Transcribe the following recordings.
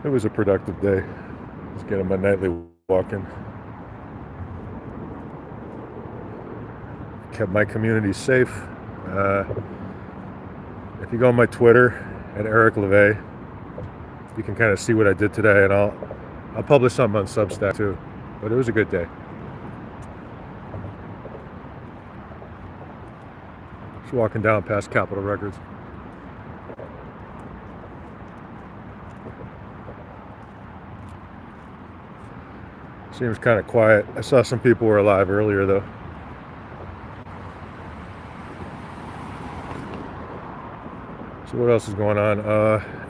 It was a productive day. Just getting my nightly walk in. Kept my community safe. If you go on my Twitter at Eric Levai, you can kind of see what I did today, and I'll publish something on Substack too. But it was a good day. Just walking down past Capitol Records. Seems kind of quiet. I saw some people were alive earlier though. So what else is going on?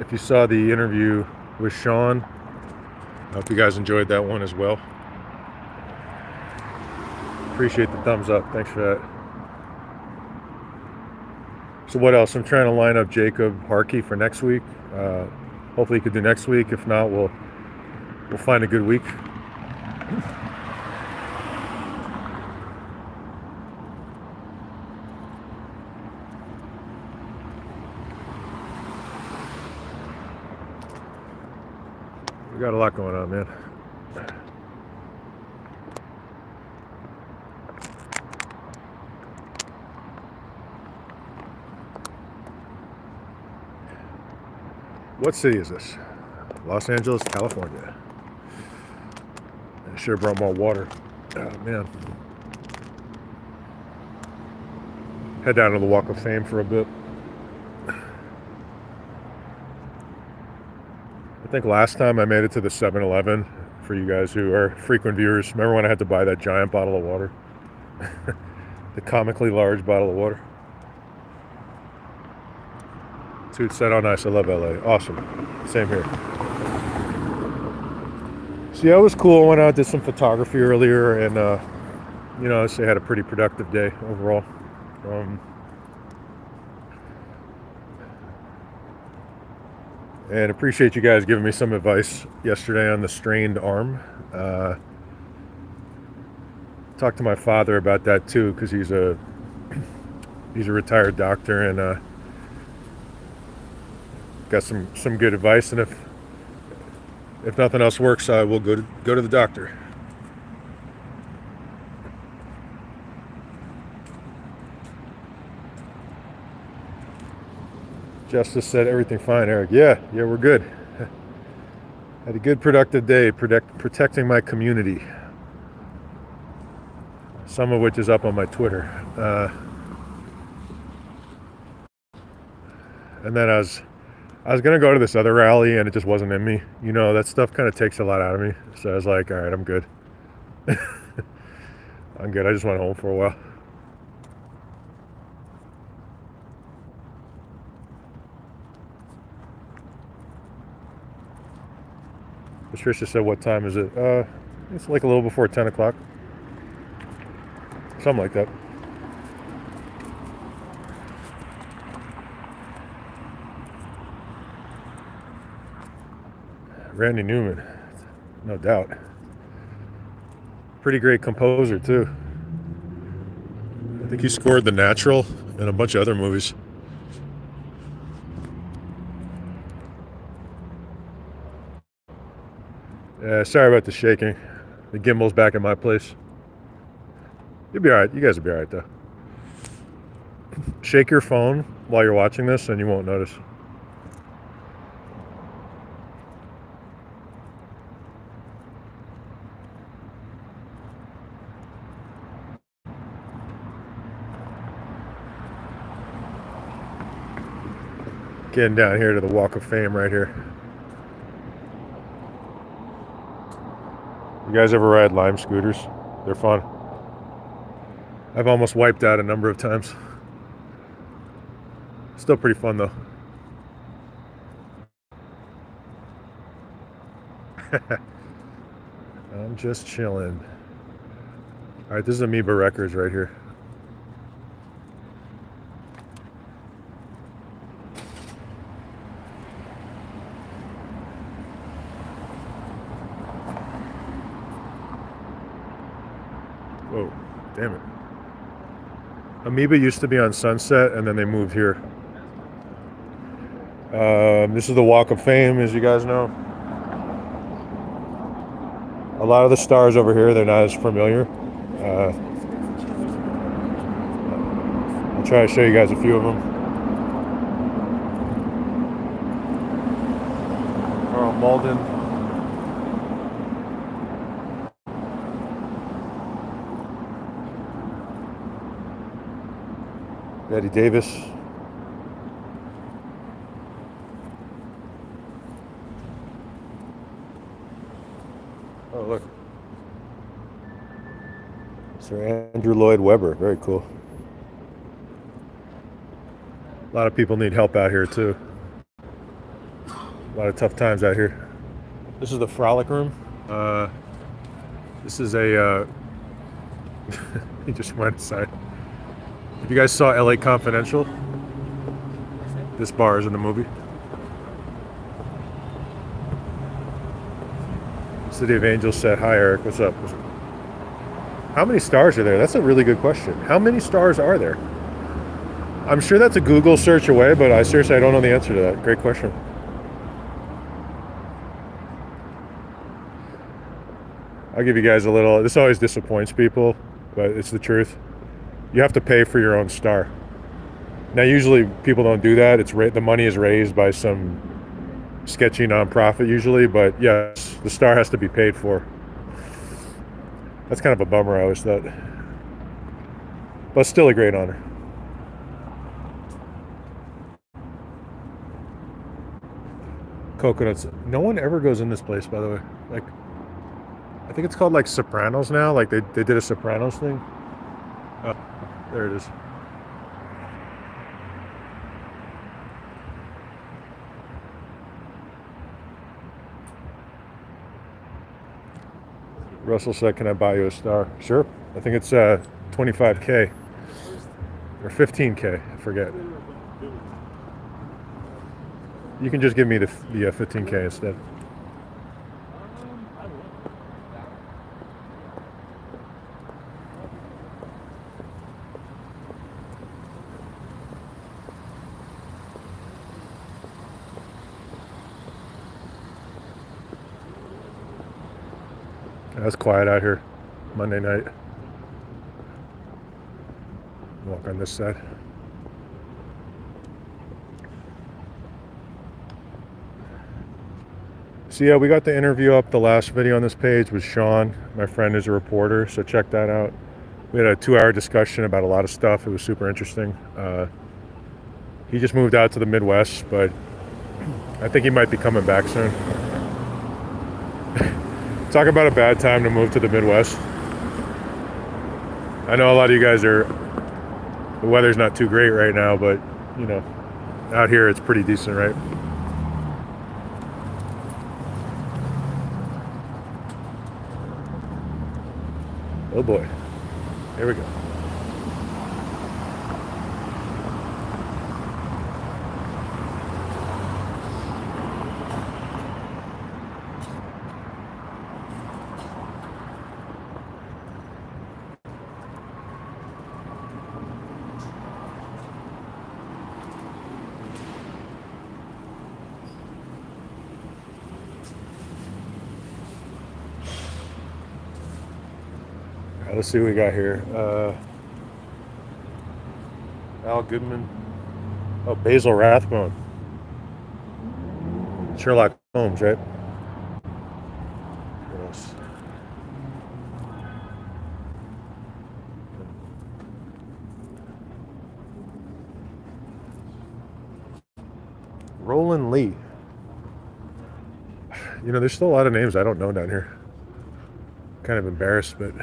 If you saw the interview with Sean, I hope you guys enjoyed that one as well. Appreciate the thumbs up. Thanks for that. So what else? I'm trying to line up Jacob Harkey for next week. Hopefully he could do next week. If not, we'll find a good week. We got a lot going on, man. What city is this? Los Angeles, California. I should have brought more water. Oh, man. Head down to the Walk of Fame for a bit. I think last time I made it to the 7-Eleven, for you guys who are frequent viewers, remember when I had to buy that giant bottle of water? The comically large bottle of water. Dude said, oh nice, I love LA. Awesome. Same here. So yeah, it was cool. I went out, did some photography earlier, and you know, I had a pretty productive day overall. And appreciate you guys giving me some advice yesterday on the strained arm. Talked to my father about that too, because he's a retired doctor, and got some good advice. And if nothing else works, I will go to the doctor. Justice said everything fine, Eric. Yeah, we're good. Had a good productive day protecting my community. Some of which is up on my Twitter. And then I was gonna go to this other rally, and it just wasn't in me. You know, that stuff kind of takes a lot out of me. So I was like, all right, I'm good. I'm good. I just went home for a while. Patricia said, what time is it? It's like a little before 10 o'clock. Something like that. Randy Newman, no doubt. Pretty great composer too. I think he scored The Natural and a bunch of other movies. Sorry about the shaking. The gimbal's back in my place. You'll be alright. You guys will be alright though. Shake your phone while you're watching this and you won't notice. Getting down here to the Walk of Fame right here. You guys ever ride Lime scooters? They're fun. I've almost wiped out a number of times. Still pretty fun though. I'm just chilling. Alright, this is Amoeba Records right here. Whoa, damn it. Amoeba used to be on Sunset, and then they moved here. This is the Walk of Fame, as you guys know. A lot of the stars over here, they're not as familiar. I'll try to show you guys a few of them. Carl Malden. Betty Davis. Oh, look. Sir Andrew Lloyd Webber. Very cool. A lot of people need help out here, too. A lot of tough times out here. This is the Frolic Room. This is a... he just went inside. If you guys saw LA Confidential, this bar is in the movie. City of Angels said, hi Eric, what's up? How many stars are there? That's a really good question. How many stars are there? I'm sure that's a Google search away, but I seriously, I don't know the answer to that. Great question. I'll give you guys a little, this always disappoints people, but it's the truth. You have to pay for your own star. Now, usually people don't do that. The money is raised by some sketchy nonprofit usually, but yes, the star has to be paid for. That's kind of a bummer, I always thought. But still a great honor. Coconuts. No one ever goes in this place, by the way. Like, I think it's called like Sopranos now. Like they did a Sopranos thing. Oh, there it is. Russell said, can I buy you a star? Sure. I think it's 25K or 15K. I forget. You can just give me the 15K instead. It's quiet out here Monday night. Walk on this side. So yeah, we got the interview up. The last video on this page was Sean, my friend is a reporter, so check that out. We had a 2-hour discussion about a lot of stuff. It was super interesting. He just moved out to the Midwest, but I think he might be coming back soon. Talk about a bad time to move to the Midwest. I know a lot of you guys the weather's not too great right now, but you know, out here it's pretty decent, right? Oh boy, here we go. Let's see what we got here. Al Goodman. Oh, Basil Rathbone. Sherlock Holmes, right? What else? Roland Lee. You know, there's still a lot of names I don't know down here. Kind of embarrassed, but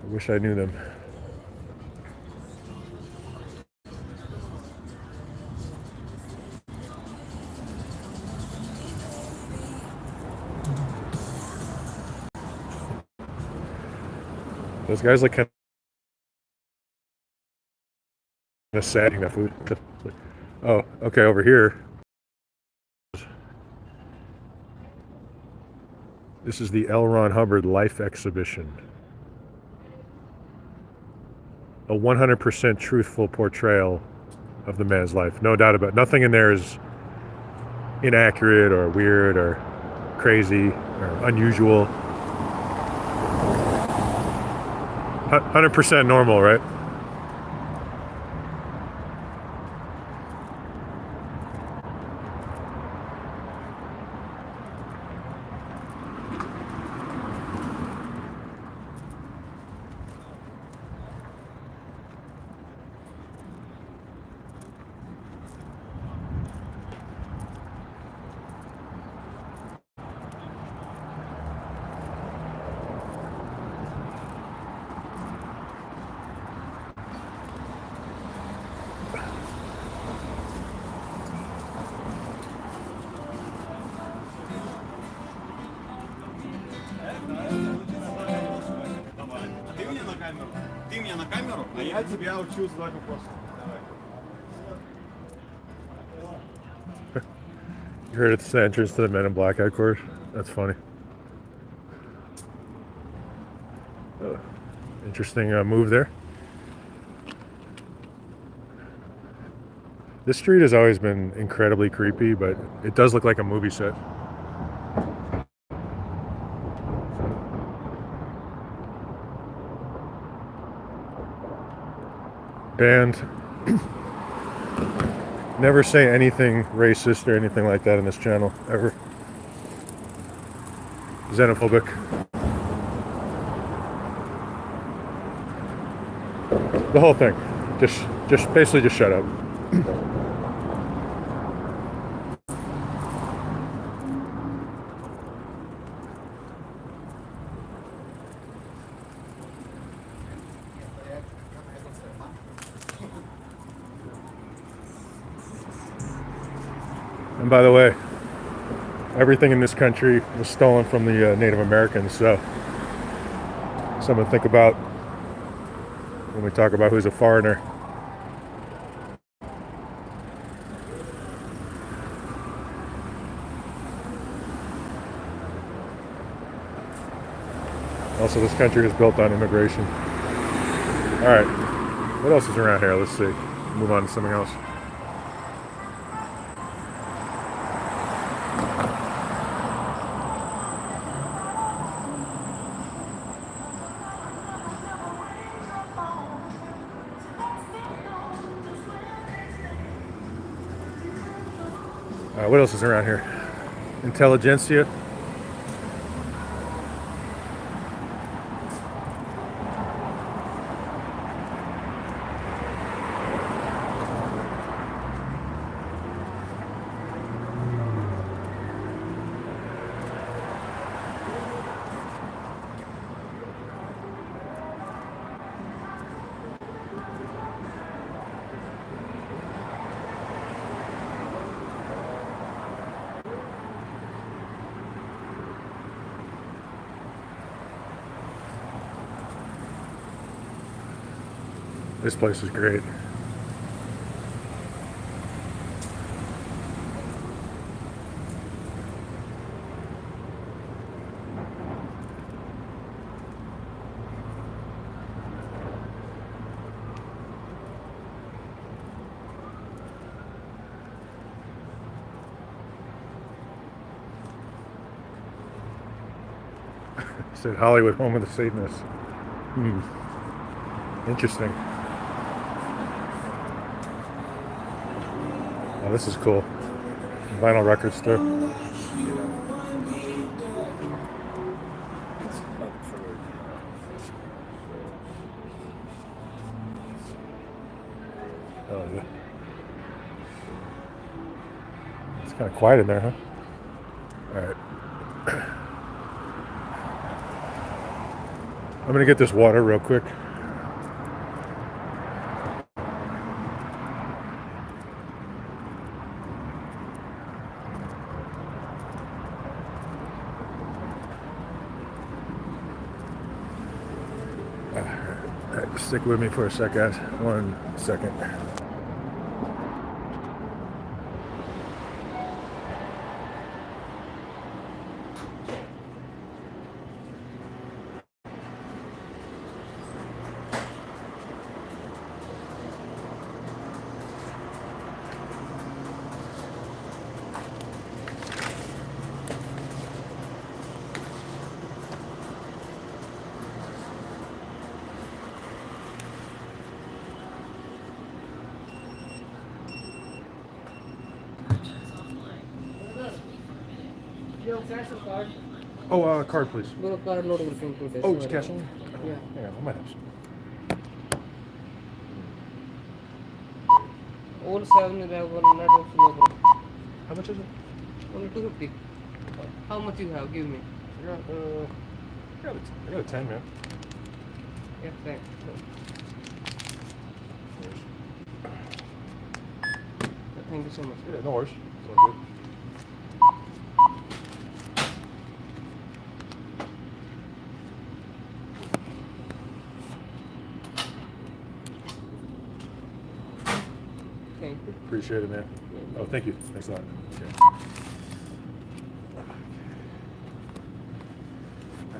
I wish I knew them. Those guys like kind of sad eating that food. Oh, okay, over here. This is the L. Ron Hubbard Life Exhibition. A 100% truthful portrayal of the man's life. No doubt about it. Nothing in there is inaccurate or weird or crazy or unusual. 100% normal, right? Ты мне на камеру, а я тебя учу задать вопросы. You heard it's the entrance to the Men in Black headquarters? That's funny. Interesting move there. This street has always been incredibly creepy, but it does look like a movie set. And never say anything racist or anything like that in this channel, ever. Xenophobic. The whole thing. Just basically just shut up. And by the way, everything in this country was stolen from the Native Americans, so something to think about when we talk about who's a foreigner. Also, this country is built on immigration. All right, what else is around here? Let's see. Move on to something else. What else is around here? Intelligentsia. This place is great. Said Hollywood, home of the Satanists. Interesting. Oh, this is cool. Vinyl record store. Oh, yeah. It's kind of quiet in there, huh? All right. I'm gonna get this water real quick. All right, stick with me for a sec, guys. 1 second. cash or card? Oh, card, please. No, card not working today. Oh, it's sorry. cash only? Yeah. Yeah, I might have some. All 7 you have one net of no problem. How much is it? Only 250. How much you have? Give me. I got a 10, man. Yeah, thanks. Thank you so much. Yeah, no worries. It's all good. Thank you. Appreciate it, man. Oh, thank you. Thanks a lot. Okay.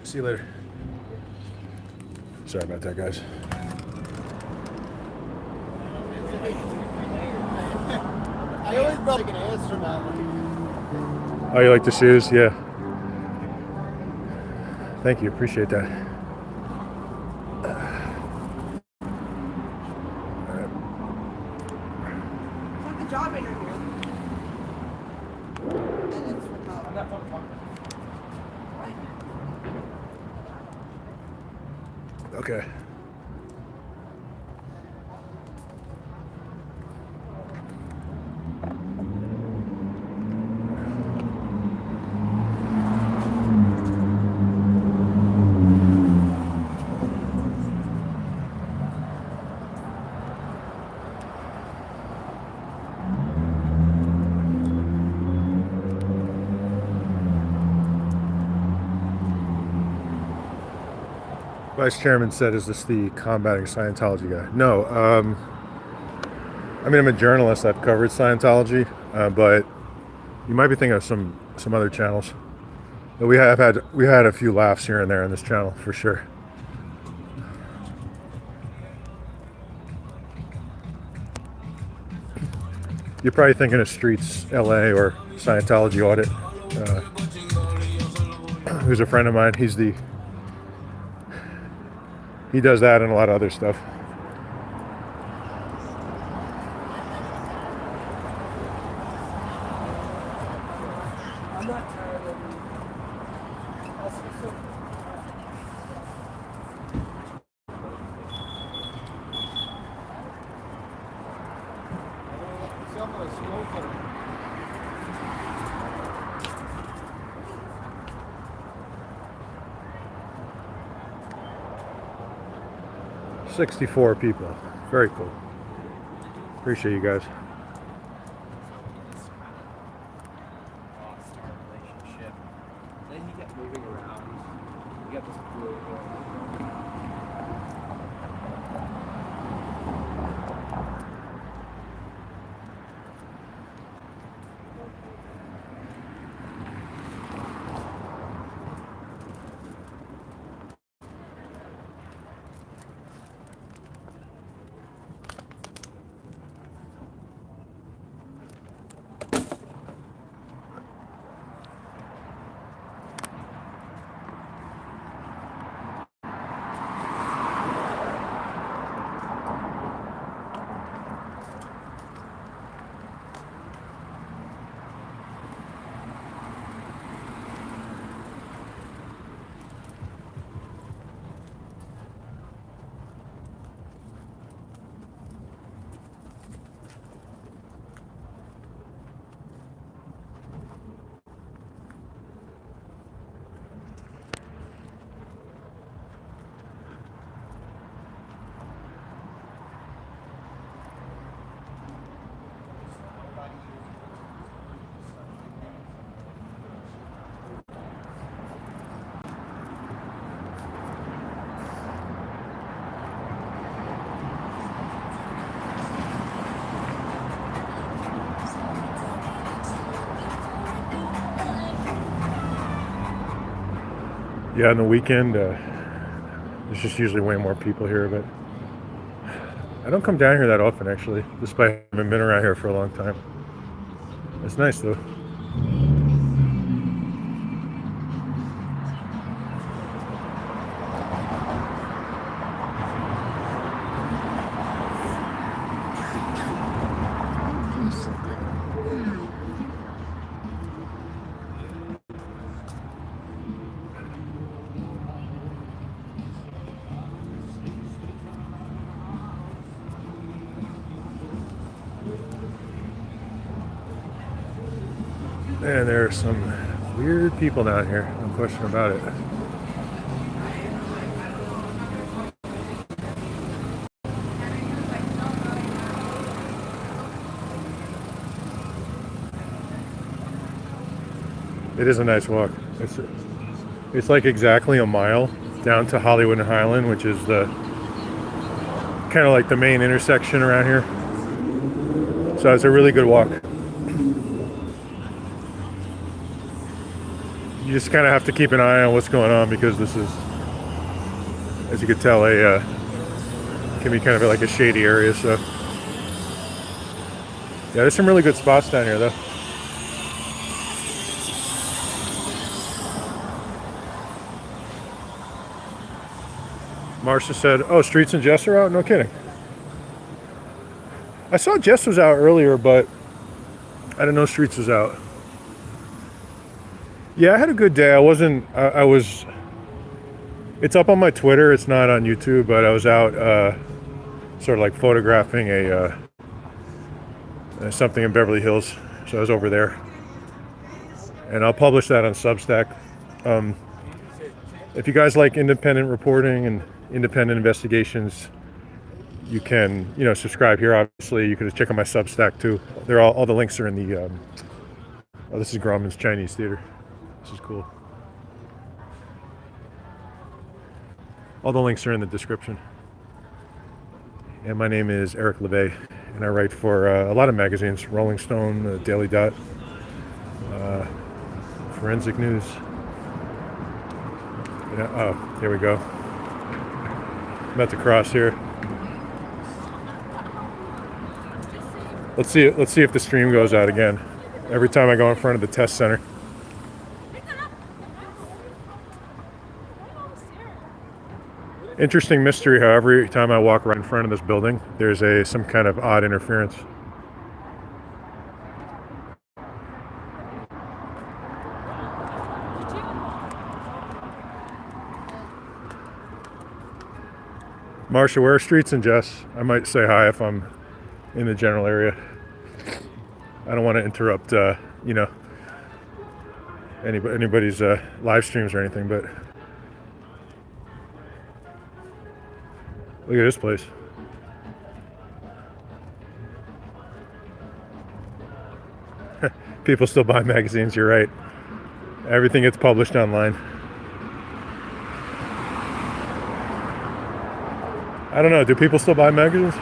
See you later. Sorry about that, guys. I always felt like an astronaut. Oh, you like the shoes? Yeah. Thank you. Appreciate that. Like the job interview. Okay. Vice Chairman said, "Is this the combating Scientology guy?" No. I mean, I'm a journalist. I've covered Scientology, but you might be thinking of some other channels. But we had a few laughs here and there on this channel for sure. You're probably thinking of Streets LA or Scientology Audit. Who's a friend of mine. He does that and a lot of other stuff. I'm not tired of it. 64 people. Very cool. Appreciate you guys. Start relationship. Then he kept moving around. You got this blue. Yeah, on the weekend, there's just usually way more people here, but I don't come down here that often, actually, despite having been around here for a long time. It's nice, though. And there are some weird people down here, no question about it. It is a nice walk. It's like exactly a mile down to Hollywood and Highland, which is the kind of like the main intersection around here. So it's a really good walk. You just kind of have to keep an eye on what's going on because this is, as you could tell, can be kind of like a shady area. So yeah, there's some really good spots down here though. Marcia said, "Oh, Streets and Jess are out? No kidding." I saw Jess was out earlier, but I didn't know Streets was out. Yeah, I had a good day. I wasn't. I was. It's up on my Twitter. It's not on YouTube, but I was out, sort of like photographing something in Beverly Hills. So I was over there, and I'll publish that on Substack. If you guys like independent reporting and independent investigations, you can, subscribe here. Obviously, you can just check out my Substack too. They're all the links are in the. Oh, this is Grauman's Chinese Theater. This is cool. All the links are in the description. And my name is Eric Levai, and I write for a lot of magazines: Rolling Stone, Daily Dot, Forensic News. Yeah, oh, here we go. I'm about to cross here. Let's see if the stream goes out again. Every time I go in front of the test center. Interesting mystery, however, every time I walk right in front of this building, there's some kind of odd interference. Marcia, where are Streets and Jess? I might say hi if I'm in the general area. I don't want to interrupt, anybody's live streams or anything, but look at this place. People still buy magazines, you're right. Everything gets published online. I don't know, do people still buy magazines?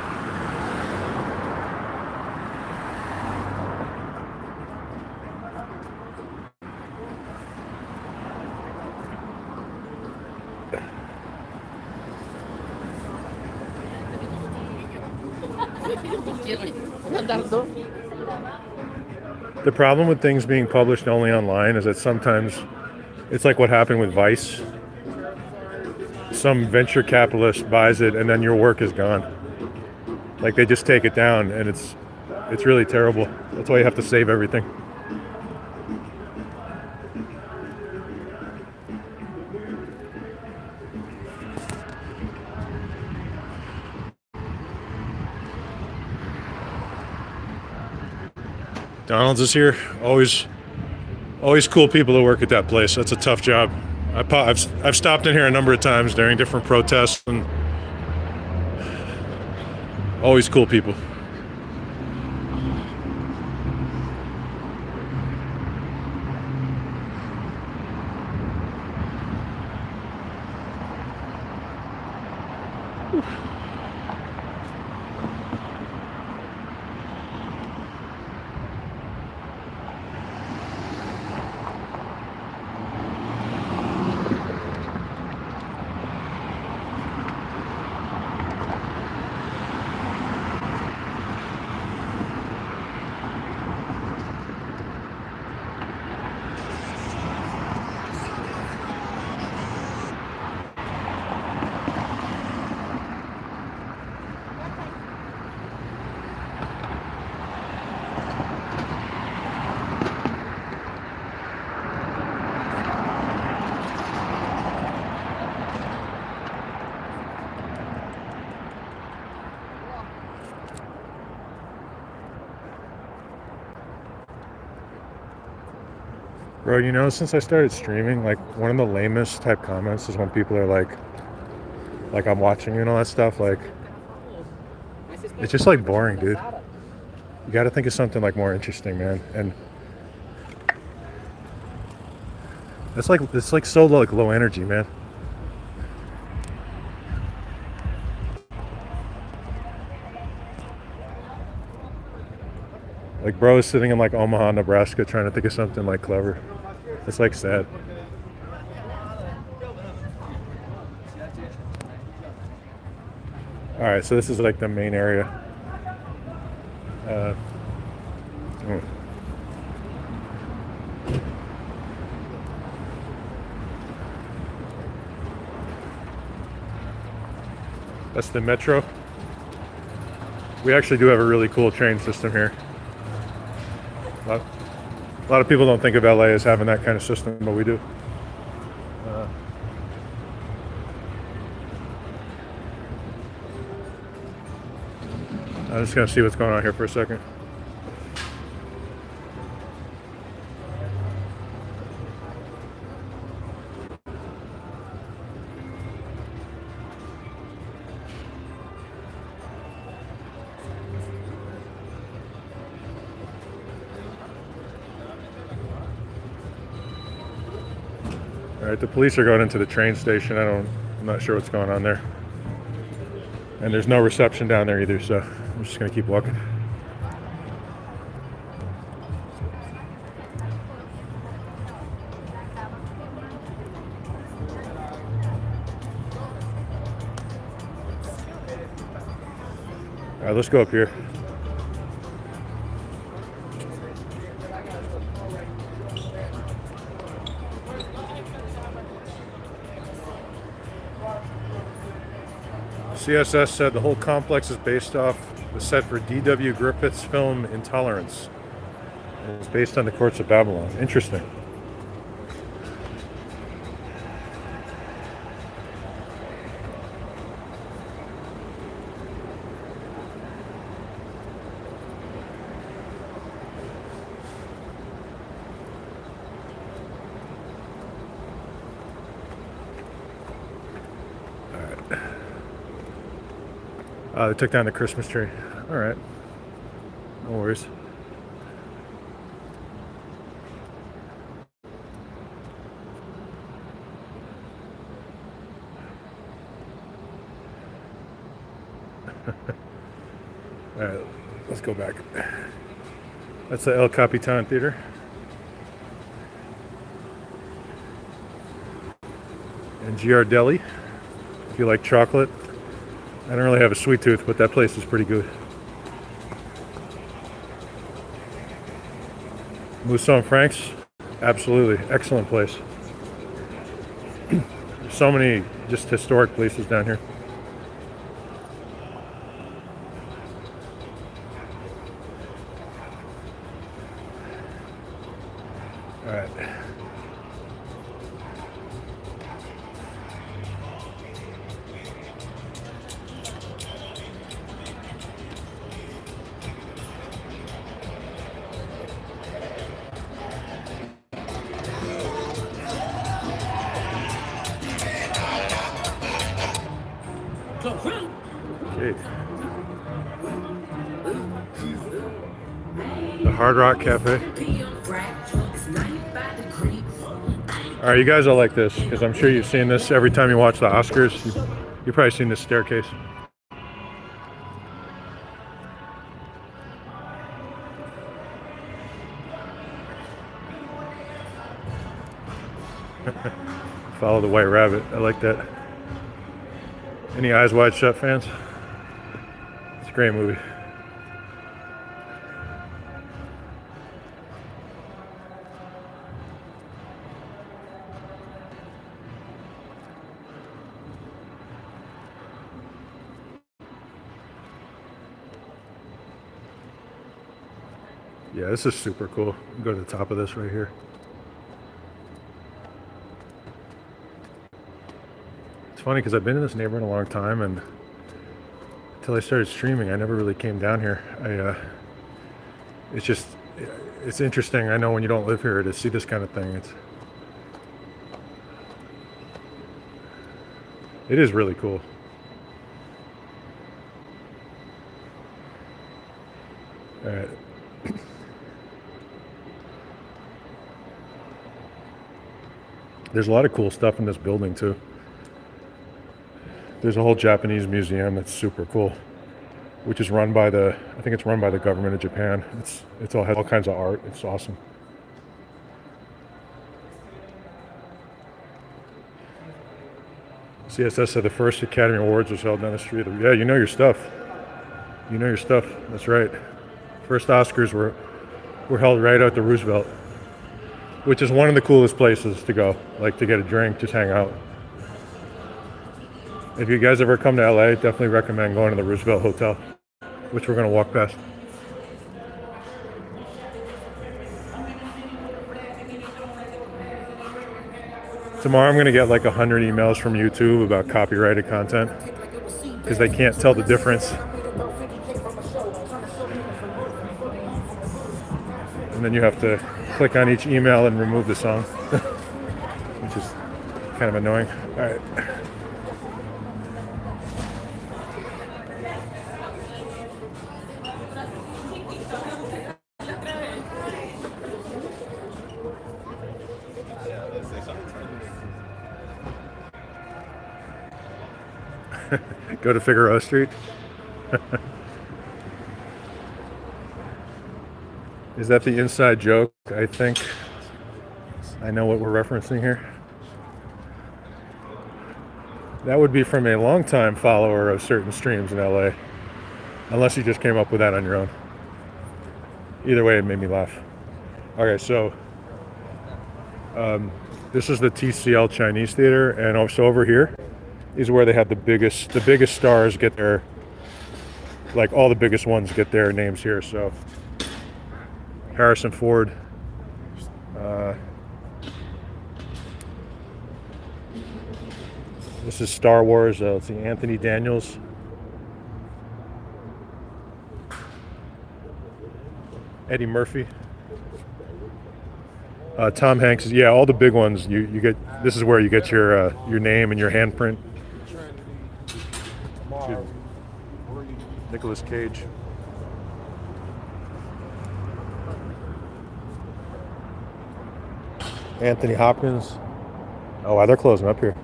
The problem with things being published only online is that sometimes it's like what happened with Vice. Some venture capitalist buys it and then your work is gone. Like they just take it down and it's really terrible. That's why you have to save everything. Donald's is here. Always cool people that work at that place. That's a tough job. I've stopped in here a number of times during different protests, and always cool people. Bro, you know, since I started streaming, like one of the lamest type comments is when people are like I'm watching you and all that stuff. Like, it's just like boring, dude. You got to think of something like more interesting, man. And it's like so low energy, man. Like, bro is sitting in like Omaha, Nebraska, trying to think of something like clever. It's like sad. All right, so this is like the main area. Uh, hmm. That's the metro. We actually do have a really cool train system here. A lot of people don't think of LA as having that kind of system, but we do. I'm just gonna see what's going on here for a second. All right, the police are going into the train station. I'm not sure what's going on there. And there's no reception down there either, so I'm just gonna keep walking. All right, let's go up here. CSS said the whole complex is set for D.W. Griffith's film Intolerance. It was based on the courts of Babylon. Interesting. They took down the Christmas tree. All right. No worries. All right, let's go back. That's the El Capitan Theater. And Giardelli, if you like chocolate. I don't really have a sweet tooth, but that place is pretty good. Mousson Frank's, absolutely excellent place. So many just historic places down here. All right. Okay. The Hard Rock Cafe. All right, you guys will like this because I'm sure you've seen this every time you watch the Oscars. You've probably seen this staircase. Follow the White Rabbit. I like that. Any Eyes Wide Shut fans? It's a great movie. Yeah, this is super cool. Go to the top of this right here. It's funny because I've been in this neighborhood a long time, and until I started streaming, I never really came down here. It's just it's interesting. I know when you don't live here to see this kind of thing. It is really cool. All right. There's a lot of cool stuff in this building too. There's a whole Japanese museum that's super cool, which is run by I think it's run by the government of Japan. It's all has all kinds of art. It's awesome. CSS said the first Academy Awards was held down the street. Yeah, you know your stuff. You know your stuff. That's right. First Oscars were held right out the Roosevelt, which is one of the coolest places to go, like to get a drink, just hang out. If you guys ever come to LA, definitely recommend going to the Roosevelt Hotel, which we're going to walk past. Tomorrow I'm going to get like 100 emails from YouTube about copyrighted content because they can't tell the difference. And then you have to click on each email and remove the song, which is kind of annoying. All right. Go to Figueroa Street. Is that the inside joke? I think I know what we're referencing here. That would be from a longtime follower of certain streams in LA, unless you just came up with that on your own. Either way, it made me laugh. Okay, so this is the TCL Chinese Theater, and also over here is where they had the biggest stars get their, like all the biggest ones get their names here. So Harrison Ford, this is Star Wars. Let's see, Anthony Daniels, Eddie Murphy, Tom Hanks. Yeah, all the big ones. You get. This is where you get your name and your handprint. Nicolas Cage. Anthony Hopkins. Oh wow, they're closing up here.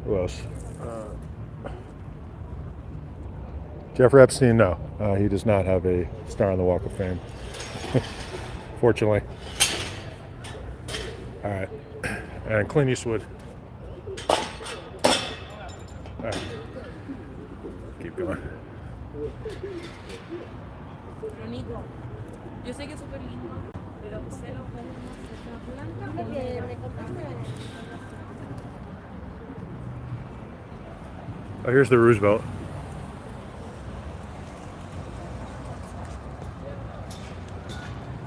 Who else? Jeffrey Epstein, no. He does not have a star on the Walk of Fame. Fortunately. All right. And Clint Eastwood. All right. Keep going. Yo sé que es súper lindo, pero se lo blanca. Oh, here's the Roosevelt.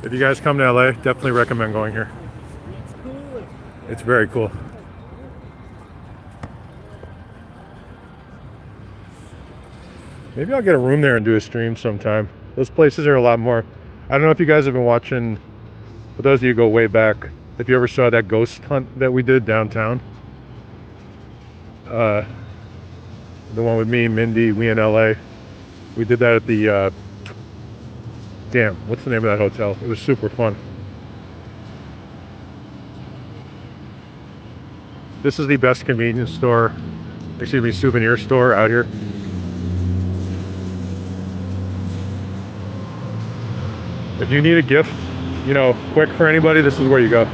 If you guys come to LA, definitely recommend going here. It's very cool. Maybe I'll get a room there and do a stream sometime. Those places are a lot more. I don't know if you guys have been watching, for those of you who go way back, if you ever saw that ghost hunt that we did downtown. The one with me, Mindy, we in LA. We did that at the, damn, what's the name of that hotel? It was super fun. This is the best convenience store, excuse me, souvenir store out here. If you need a gift, you know, quick for anybody, this is where you go.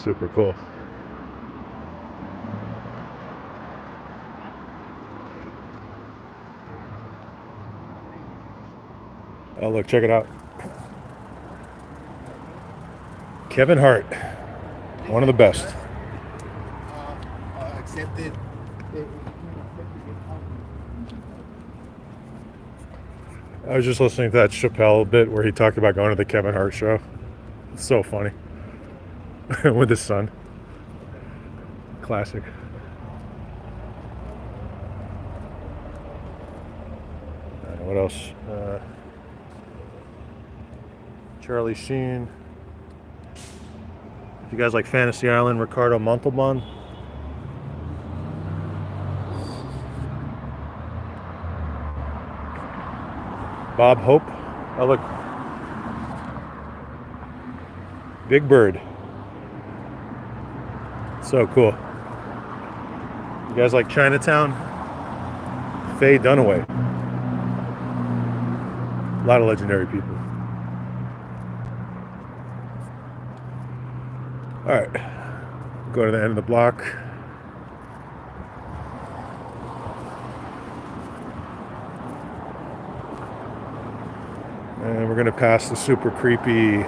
Super cool. Oh, look, check it out. Kevin Hart, one of the best. Accepted. I was just listening to that Chappelle bit where he talked about going to the Kevin Hart show. It's so funny. With his son. Classic. What else? Charlie Sheen. If you guys like Fantasy Island, Ricardo Montalban. Bob Hope. Oh, look. Big Bird. So cool. You guys like Chinatown? Faye Dunaway. A lot of legendary people. All right. Go to the end of the block. And we're going to pass the super creepy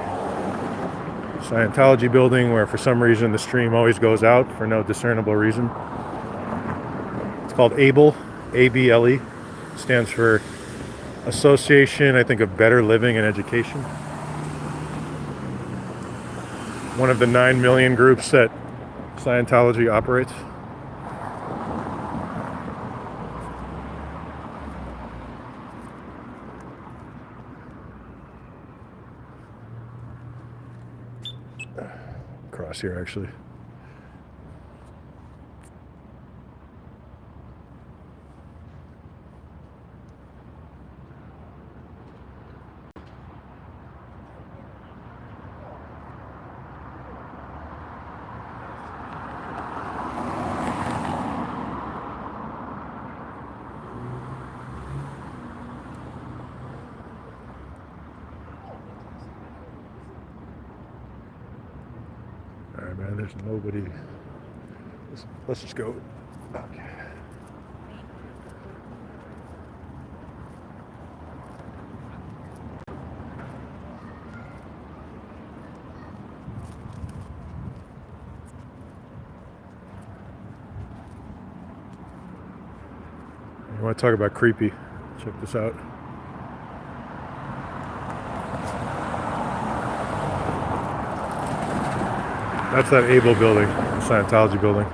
Scientology building where for some reason the stream always goes out for no discernible reason. It's called ABLE, A-B-L-E. Stands for Association, I think, of Better Living and Education. One of the 9 million groups that Scientology operates. Across here, actually. Alright, man, there's nobody. Let's just go. Okay. You want to talk about creepy? Check this out. That's that Able building, the Scientology building.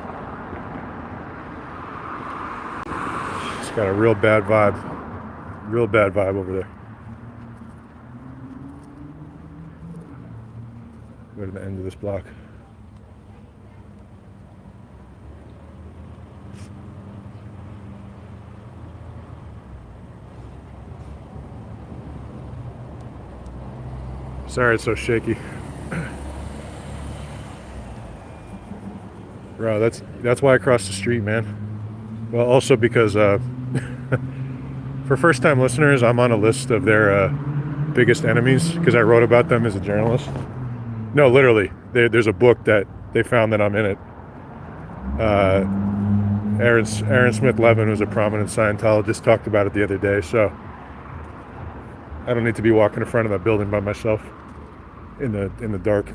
It's got a real bad vibe. Real bad vibe over there. Go to the end of this block. Sorry it's so shaky. Bro, that's why I crossed the street, man. Well, also because for first-time listeners, I'm on a list of their biggest enemies because I wrote about them as a journalist. No, literally, there's a book that they found that I'm in it. Aaron Smith Levin, who's a prominent Scientologist, talked about it the other day. So I don't need to be walking in front of that building by myself in the dark.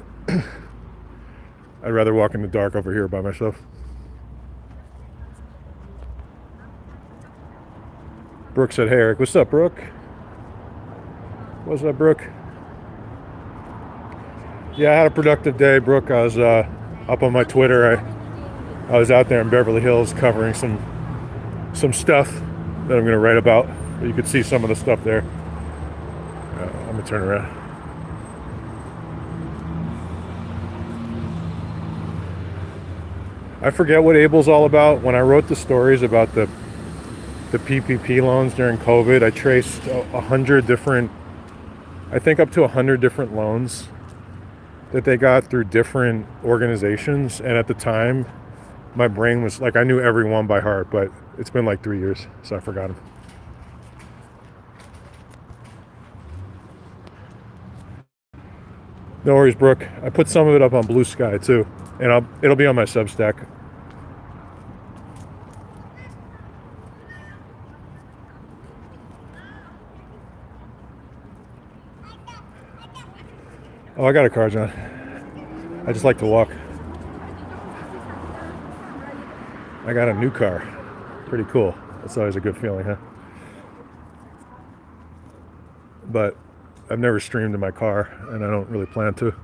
I'd rather walk in the dark over here by myself. Brooke said, "Hey Eric, what's up, Brooke? What's up, Brooke?" Yeah, I had a productive day, Brooke. I was up on my Twitter. I was out there in Beverly Hills covering some stuff that I'm going to write about. You could see some of the stuff there. I'm going to turn around. I forget what Able's all about. When I wrote the stories about the PPP loans during COVID, I traced 100 different, I think up to 100 different loans that they got through different organizations. And at the time, my brain was like, I knew every one by heart, but it's been like 3 years, so I forgot them. No worries, Brooke. I put some of it up on Blue Sky too, and it'll be on my Substack. Oh, I got a car, John. I just like to walk. I got a new car. Pretty cool. That's always a good feeling, huh? But I've never streamed in my car, and I don't really plan to.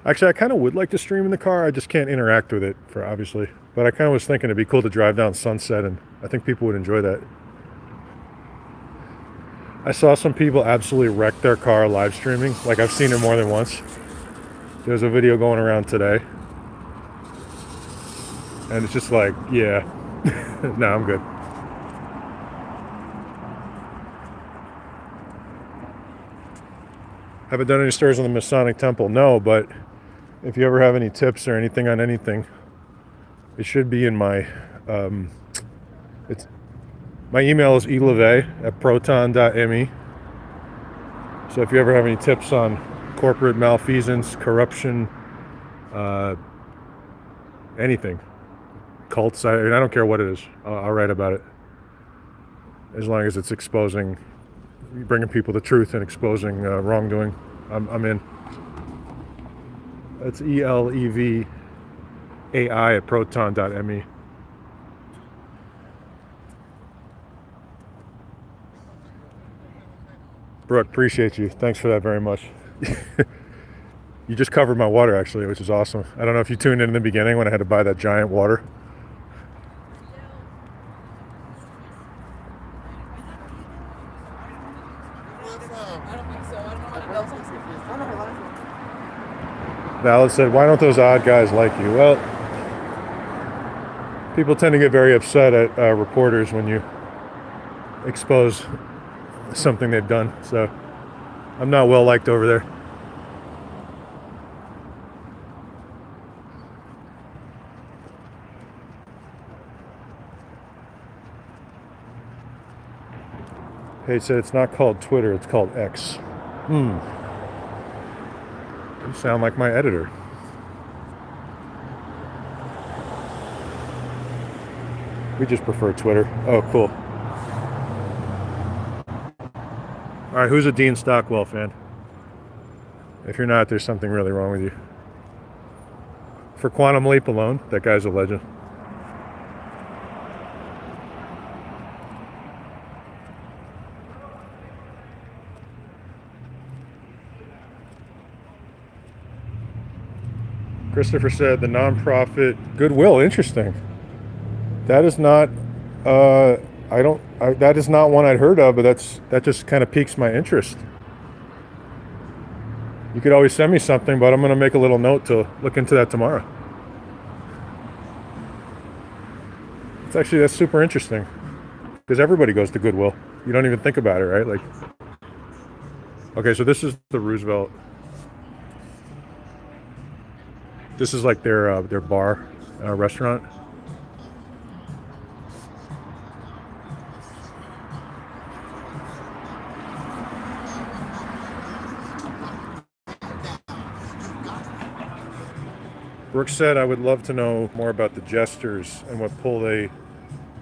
Actually, I kind of would like to stream in the car. I just can't interact with it, for obviously. But I kind of was thinking it'd be cool to drive down Sunset, and I think people would enjoy that. I saw some people absolutely wreck their car live streaming. Like, I've seen it more than once. There's a video going around today. And it's just like, yeah. No, I'm good. Haven't done any stories on the Masonic Temple. No, but if you ever have any tips or anything on anything, it should be in my, my email is elevay@proton.me. So if you ever have any tips on corporate malfeasance, corruption, anything, cults, I don't care what it is, I'll write about it. As long as it's exposing, bringing people the truth and exposing wrongdoing, I'm in. That's elevai@proton.me. Brooke, appreciate you. Thanks for that very much. You just covered my water, actually, which is awesome. I don't know if you tuned in the beginning when I had to buy that giant water. Valid said, why don't those odd guys like you? Well, people tend to get very upset at reporters when you expose something they've done. So I'm not well liked over there. He said it's not called Twitter, it's called X. You sound like my editor. We just prefer Twitter. Oh, cool. All right, who's a Dean Stockwell fan? If you're not, there's something really wrong with you. For Quantum Leap alone, that guy's a legend. Christopher said the nonprofit Goodwill. Interesting. That is not. That is not one I'd heard of, but that just kind of piques my interest. You could always send me something, but I'm going to make a little note to look into that tomorrow. That's super interesting, because everybody goes to Goodwill. You don't even think about it, right? Like, okay, so this is the Roosevelt. This is like their bar, restaurant. Brooks said, I would love to know more about the jesters and what pull they,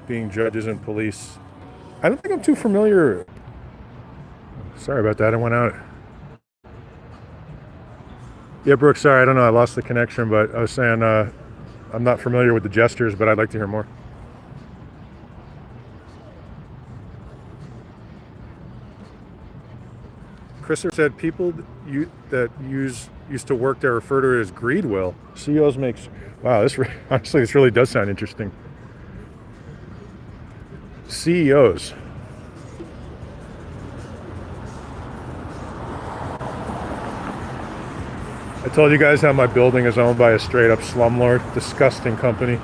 being judges and police. I don't think I'm too familiar. Sorry about that, I went out. Yeah, Brooks, sorry, I don't know, I lost the connection, but I was saying I'm not familiar with the jesters, but I'd like to hear more. Christopher said people that used to work there refer to it as greed will. CEOs makes, wow, honestly, this really does sound interesting. CEOs. I told you guys how my building is owned by a straight up slumlord, disgusting company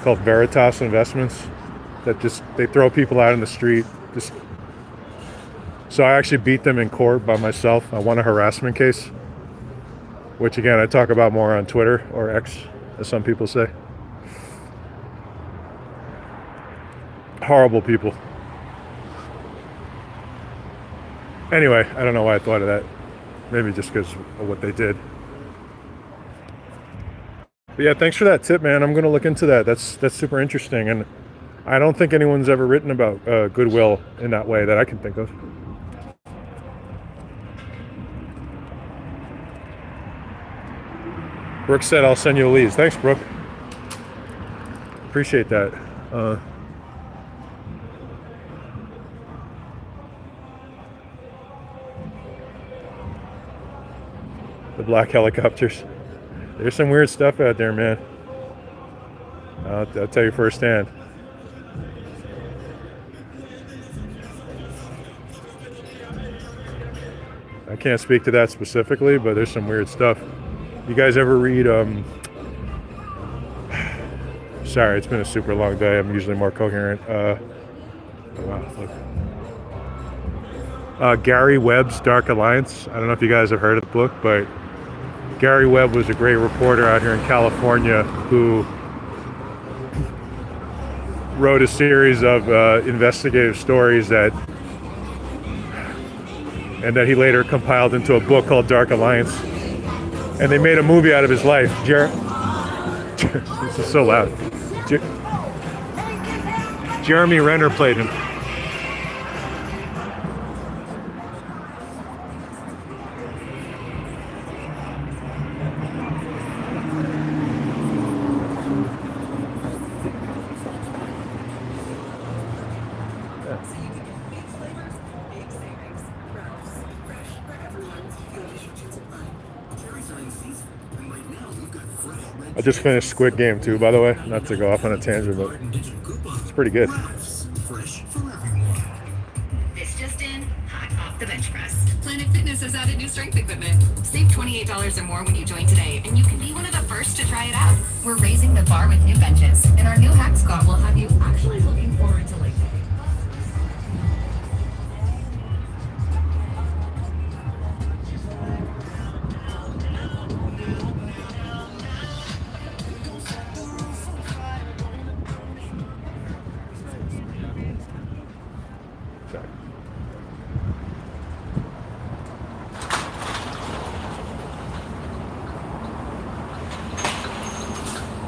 called Veritas Investments that they throw people out in the street. So I actually beat them in court by myself. I won a harassment case, which again, I talk about more on Twitter, or X, as some people say. Horrible people. Anyway, I don't know why I thought of that. Maybe just because of what they did. But yeah, thanks for that tip, man. I'm going to look into that. That's super interesting. And I don't think anyone's ever written about goodwill in that way that I can think of. Brooke said, I'll send you the leads. Thanks, Brooke. Appreciate that. The black helicopters. There's some weird stuff out there, man. I'll tell you firsthand. I can't speak to that specifically, but there's some weird stuff. You guys ever read, sorry, it's been a super long day. I'm usually more coherent. Oh, wow, look. Gary Webb's Dark Alliance. I don't know if you guys have heard of the book, but Gary Webb was a great reporter out here in California who wrote a series of investigative stories that he later compiled into a book called Dark Alliance. And they made a movie out of his life. This is so loud. Jeremy Renner played him. I just finished Squid Game too, by the way. Not to go off on a tangent, but it's pretty good. This just in, hot off the bench press. Planet Fitness has added new strength equipment. Save $28 or more when you join today, and you can be one of the first to try it out. We're raising the bar with new benches, and our new hack squat will have you actually looking forward to leg day.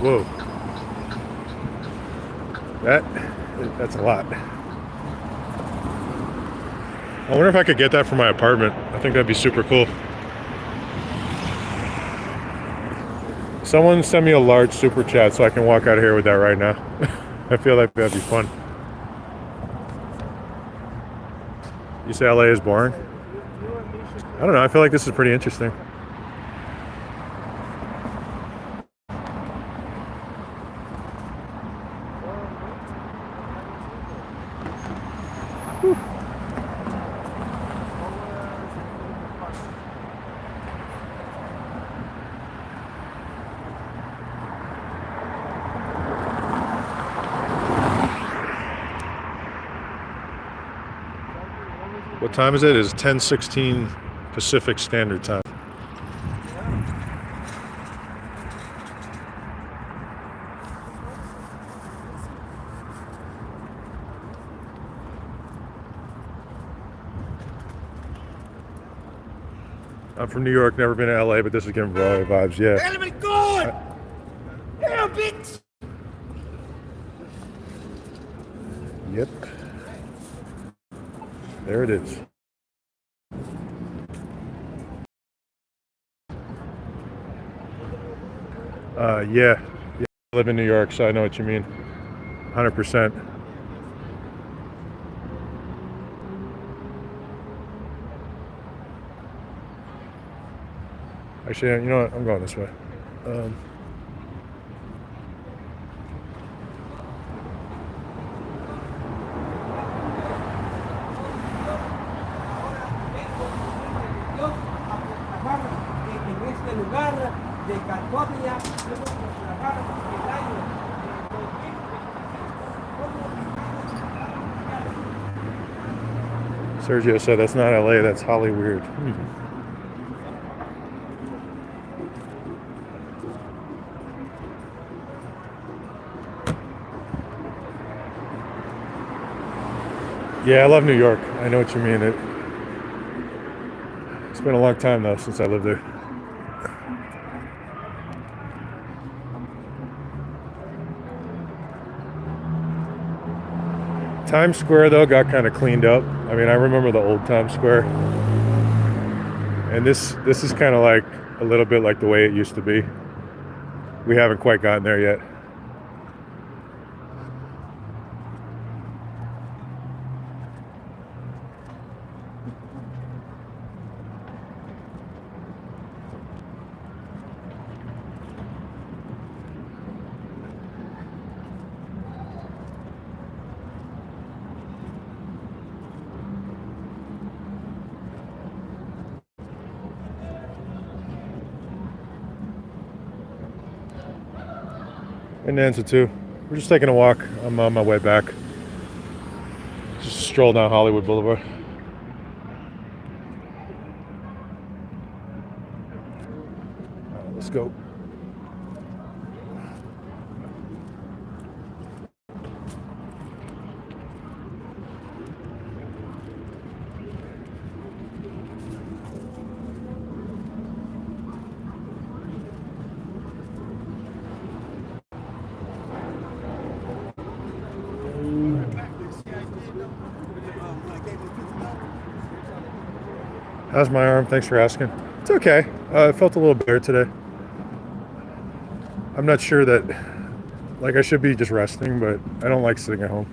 Whoa. That's a lot. I wonder if I could get that for my apartment. I think that'd be super cool. Someone send me a large super chat so I can walk out of here with that right now. I feel like that'd be fun. You say LA is boring? I don't know. I feel like this is pretty interesting. What time is it? It's 10:16 Pacific Standard Time. I'm from New York, never been to LA, but this is giving Broadway vibes, yeah. Element good! Yeah, bitch! Yep. There it is. Yeah. I live in New York, so I know what you mean. 100%. Actually, you know what? I'm going this way. Sergio said that's not LA, that's Hollywood. Yeah, I love New York. I know what you mean. It's been a long time though since I lived there. Times Square though got kind of cleaned up. I mean, I remember the old Times Square, and this is kind of like a little bit like the way it used to be. We haven't quite gotten there yet. And Nancy too. We're just taking a walk. I'm on my way back. Just a stroll down Hollywood Boulevard. Let's go. How's my arm? Thanks for asking. It's okay. I felt a little better today. I'm not sure that, like, I should be just resting, but I don't like sitting at home.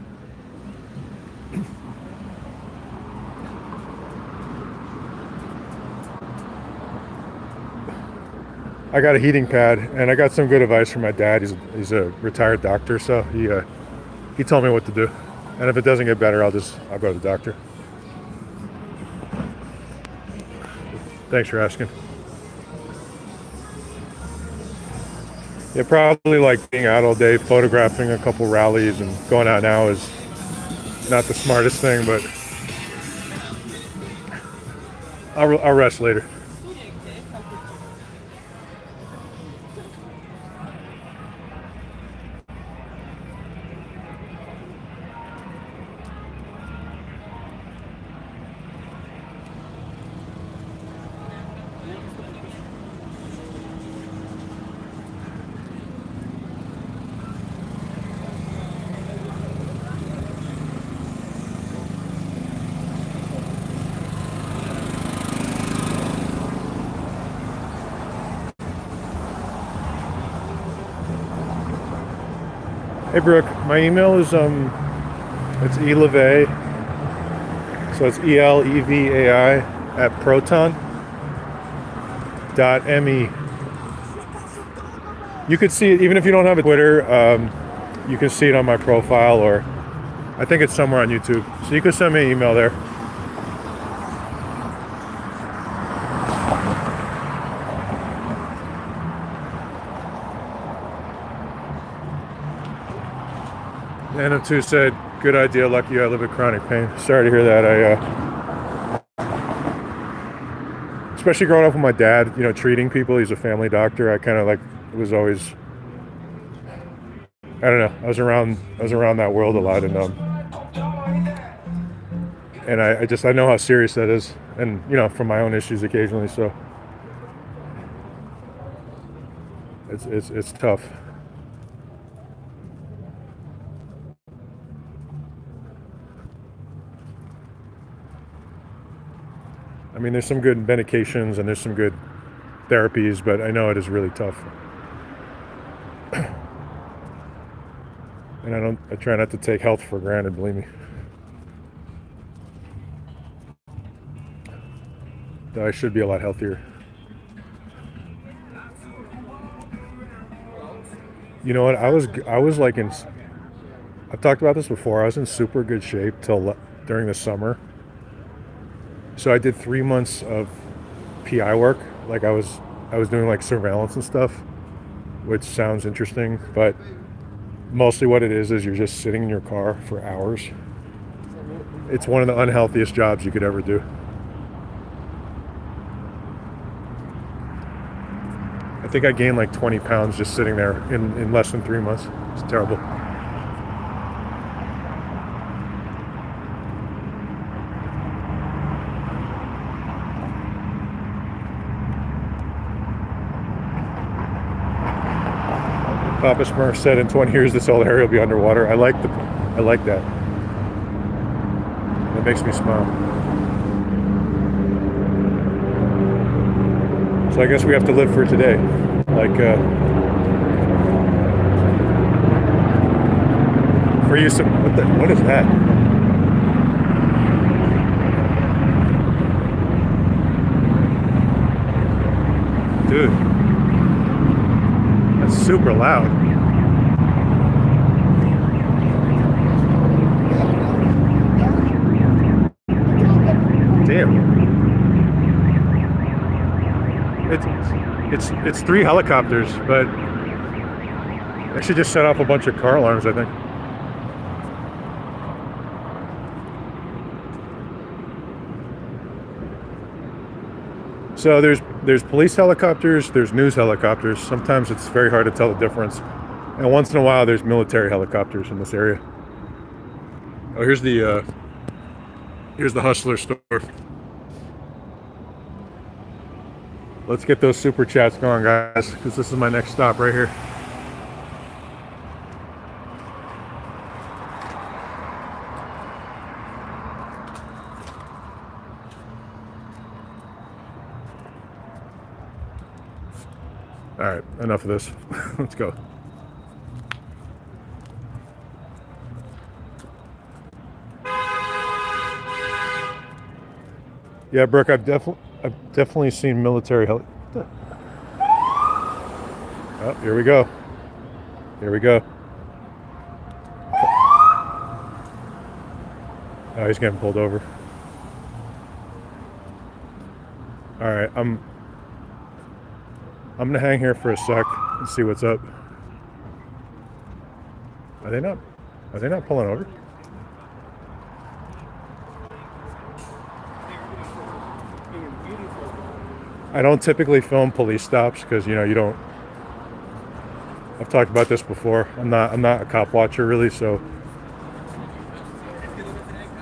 I got a heating pad, and I got some good advice from my dad. He's a retired doctor, so he told me what to do. And if it doesn't get better, I'll go to the doctor. Thanks for asking. Yeah, probably like being out all day, photographing a couple rallies and going out now is not the smartest thing, but I'll rest later. Hey Brooke, my email is it's Levai, so it's ELEVAI at proton.me. You could see it even if you don't have a Twitter. You can see it on my profile, or I think it's somewhere on YouTube. So you can send me an email there. Anna too said, good idea, lucky I live with chronic pain. Sorry to hear that. Especially growing up with my dad, treating people, he's a family doctor. I kind of was always, I don't know, I was around that world a lot, and I know how serious that is, and from my own issues occasionally, so it's tough. I mean, there's some good medications and there's some good therapies, but I know it is really tough. And I try not to take health for granted, believe me. Though I should be a lot healthier. You know what? I was like I've talked about this before. I was in super good shape during the summer. So I did 3 months of PI work. Like I was doing like surveillance and stuff, which sounds interesting, but mostly what it is you're just sitting in your car for hours. It's one of the unhealthiest jobs you could ever do. I think I gained like 20 pounds just sitting there in less than 3 months. It's terrible. Papa Smurf said in 20 years this whole area will be underwater. I like that. makes me smile. So I guess we have to live for today. Like, for you, what is that? Dude, that's super loud. Damn. It's 3 helicopters, but actually just set off a bunch of car alarms, I think. So there's police helicopters, there's news helicopters. Sometimes it's very hard to tell the difference. And once in a while there's military helicopters in this area. Oh, here's the Hustler store. Let's get those super chats going, guys, because this is my next stop right here. All right, enough of this. Let's go. Yeah, Brooke, I've definitely seen military heli. Oh, here we go. Here we go. Oh, he's getting pulled over. All right, I'm gonna hang here for a sec and see what's up. Are they not pulling over? I don't typically film police stops because you don't. I've talked about this before. I'm not a cop watcher really, so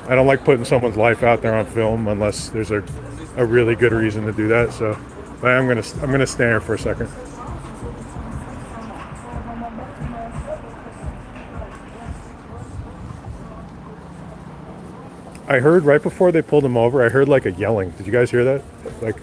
I don't like putting someone's life out there on film unless there's a really good reason to do that. So, but I'm gonna stay here for a second. I heard right before they pulled him over, I heard like a yelling. Did you guys hear that? Like.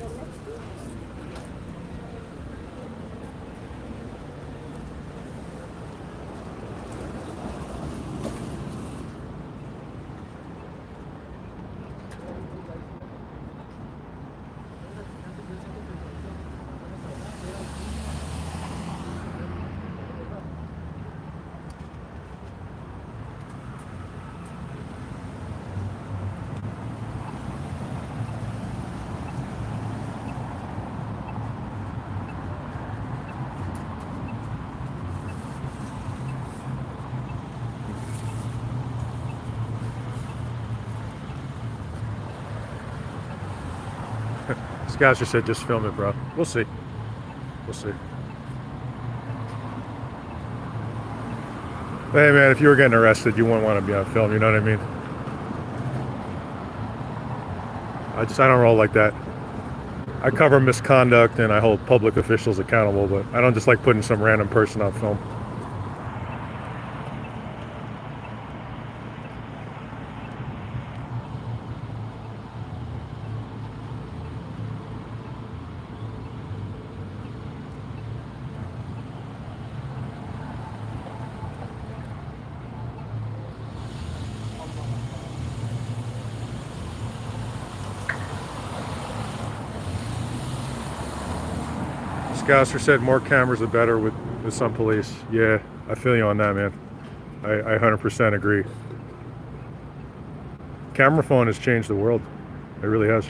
Scouts just said, just film it, bro. We'll see. We'll see. But hey, man, if you were getting arrested, you wouldn't want to be on film. You know what I mean? I don't roll like that. I cover misconduct and I hold public officials accountable, but I don't just like putting some random person on film. Scouser said more cameras are better with some police. Yeah, I feel you on that, man. I 100% agree. Camera phone has changed the world. It really has.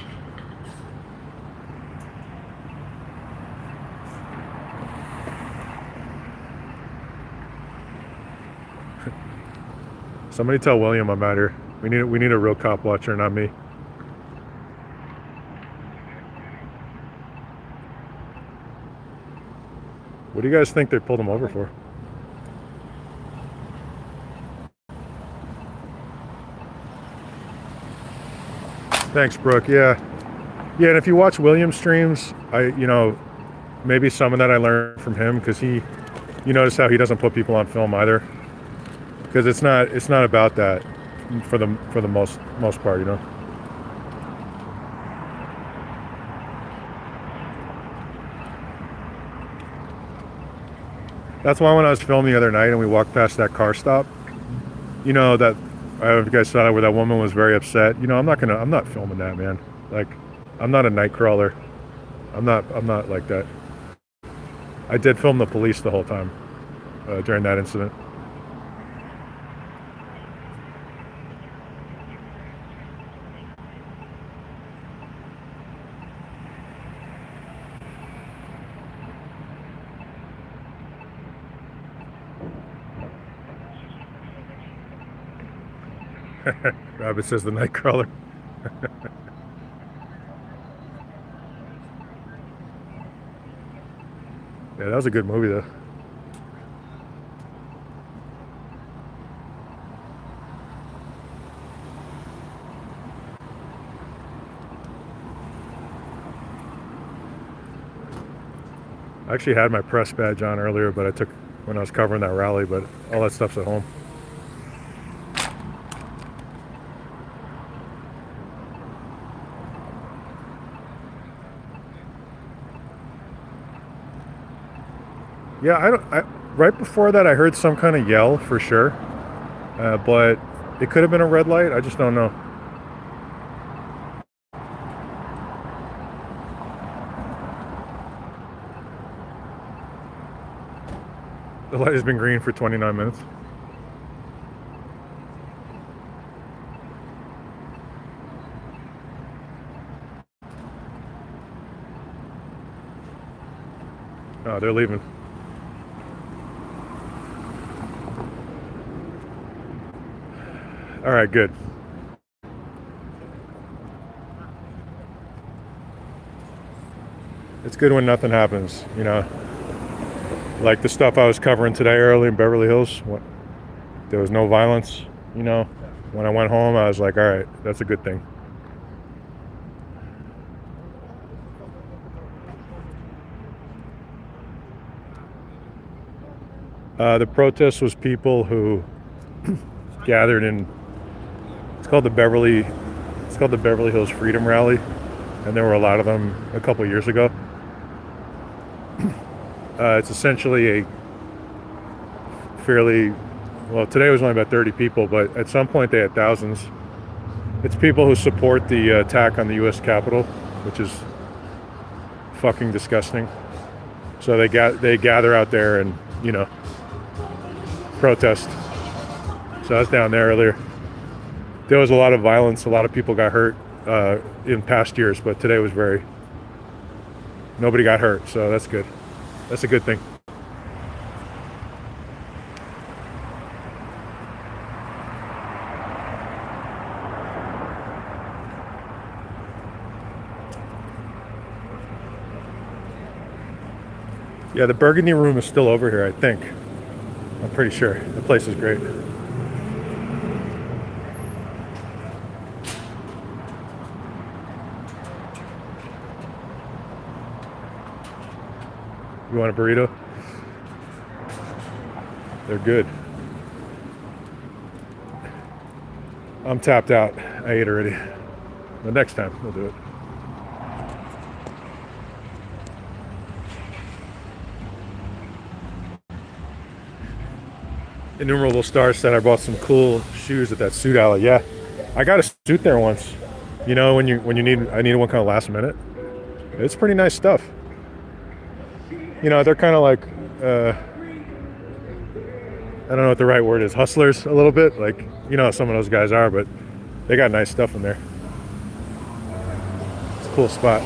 Somebody tell William I'm out here. We need a real cop watcher, not me. What do you guys think they pulled him over for? Thanks, Brooke. Yeah, and if you watch William's streams, maybe some of that I learned from him because you notice how he doesn't put people on film either. Because it's not about that. for the most part, you know. That's why when I was filming the other night and we walked past that car stop, you know, that I don't know if you guys saw it where that woman was very upset. You know, I'm not filming that, man. Like, I'm not a night crawler. I'm not like that. I did film the police the whole time during that incident. Rabbit says the Nightcrawler. Yeah, that was a good movie though. I actually had my press badge on earlier, but I took when I was covering that rally, but all that stuff's at home. Yeah, right before that I heard some kind of yell for sure, but it could have been a red light. I just don't know. The light has been green for 29 minutes. Oh, they're leaving. All right, good. It's good when nothing happens, you know. Like the stuff I was covering today early in Beverly Hills. There was no violence, you know. When I went home, I was like, all right, that's a good thing. The protest was people who gathered in. It's called the Beverly Hills Freedom Rally, and there were a lot of them a couple years ago. It's essentially a fairly, well, today was only about 30 people, but at some point they had thousands. It's people who support the attack on the U.S. Capitol, which is fucking disgusting. So they gather out there and, you know, protest. So I was down there earlier. There was a lot of violence. A lot of people got hurt in past years, but today was nobody got hurt, so that's good. That's a good thing. Yeah, the Burgundy Room is still over here, I think. I'm pretty sure. The place is great. You want a burrito? They're good. I'm tapped out. I ate already. The next time we'll do it. Innumerable Stars said I bought some cool shoes at that suit alley. Yeah, I got a suit there once. You know, when you I needed one kind of last minute. It's pretty nice stuff. You know, they're kind of like, I don't know what the right word is, hustlers a little bit. Like, you know how some of those guys are, but they got nice stuff in there. It's a cool spot.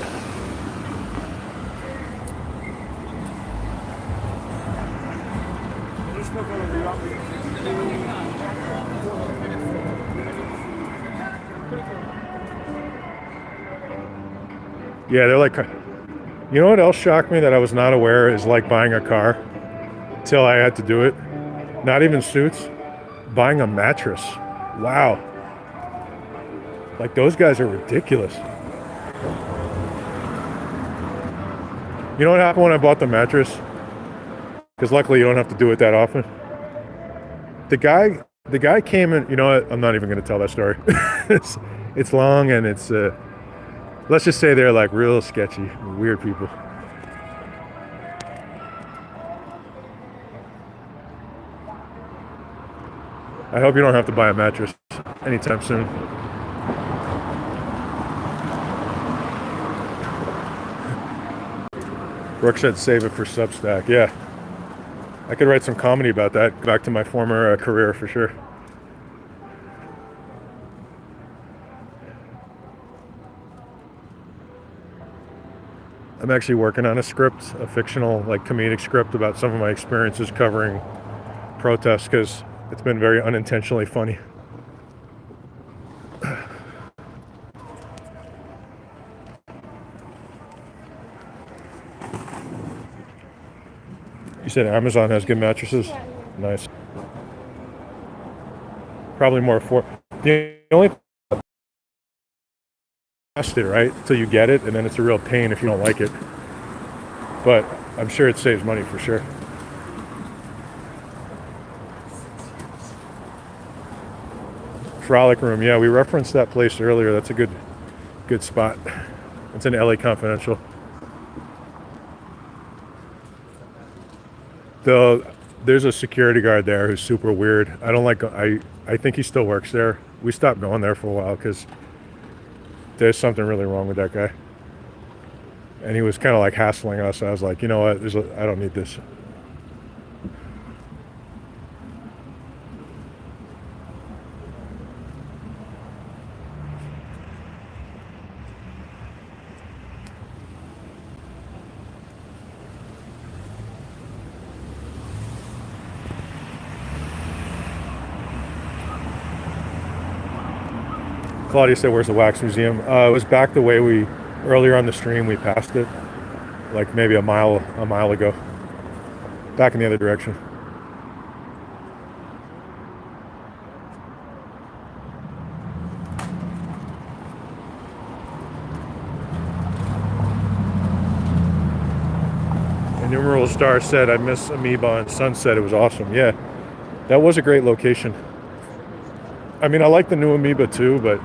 Yeah, they're like, you know what else shocked me that I was not aware is like buying a car till I had to do it. Not even suits, buying a mattress. Wow. Like those guys are ridiculous. You know what happened when I bought the mattress? Because luckily you don't have to do it that often. The guy The guy came in. You know what? I'm not even going to tell that story. It's long and it's. Let's just say they're like real sketchy, weird people. I hope you don't have to buy a mattress anytime soon. Brooke said save it for Substack. Yeah. I could write some comedy about that. Back to my former career for sure. I'm actually working on a script, a fictional, like comedic script about some of my experiences covering protests because it's been very unintentionally funny. You said Amazon has good mattresses? Nice. Probably more affordable. The only test it, right? Until you get it, and then it's a real pain if you don't like it. But I'm sure it saves money for sure. Frolic Room, yeah, we referenced that place earlier. That's a good spot. It's in LA Confidential. There's a security guard there who's super weird. I don't like. I think he still works there. We stopped going there for a while because there's something really wrong with that guy. And he was kind of like hassling us. I was like, you know what? I don't need this. Claudia said, where's the wax museum? It was back the way earlier on the stream, we passed it. Like maybe a mile ago. Back in the other direction. Innumerable Star said, I miss Amoeba on Sunset. It was awesome. Yeah, that was a great location. I mean, I like the new Amoeba too, but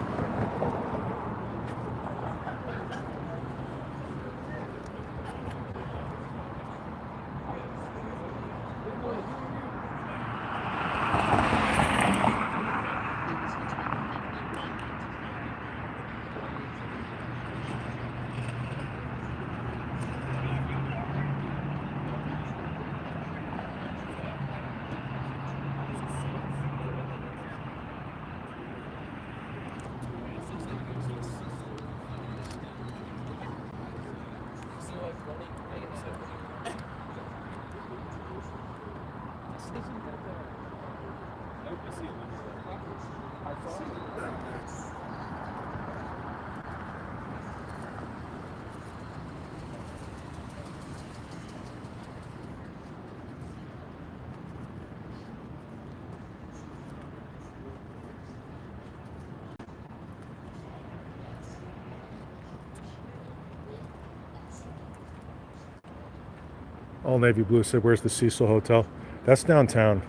All Navy Blue said, where's the Cecil Hotel? That's downtown.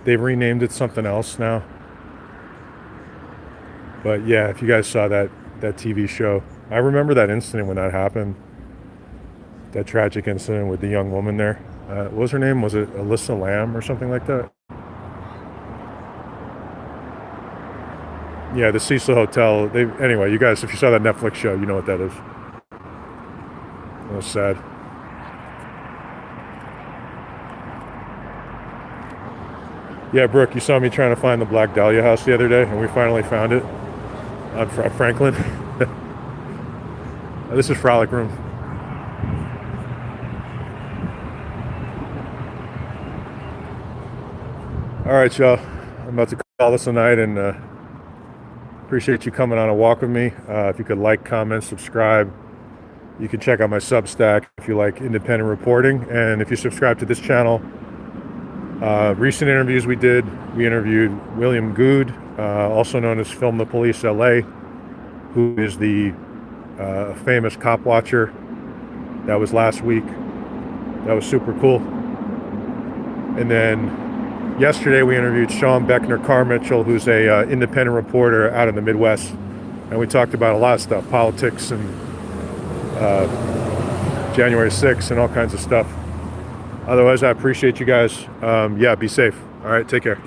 They've renamed it something else now. But yeah, if you guys saw that TV show, I remember that incident when that happened. That tragic incident with the young woman there. What was her name? Was it Alyssa Lamb or something like that? Yeah, the Cecil Hotel. Anyway, you guys, if you saw that Netflix show, you know what that is. It was sad. Yeah, Brooke, you saw me trying to find the Black Dahlia house the other day, and we finally found it on Franklin. This is Frolic Room. All right, y'all. I'm about to call this a night, and appreciate you coming on a walk with me. If you could like, comment, subscribe. You can check out my Substack if you like independent reporting. And if you subscribe to this channel, recent interviews we interviewed William Good, also known as Film the Police LA, who is the famous cop watcher. That was last week. That was super cool. And then Yesterday we interviewed Sean Beckner Carr Mitchell, who's a independent reporter out in the Midwest, and we talked about a lot of stuff, politics and January 6th and all kinds of stuff. Otherwise, I appreciate you guys. Yeah, be safe. All right, take care.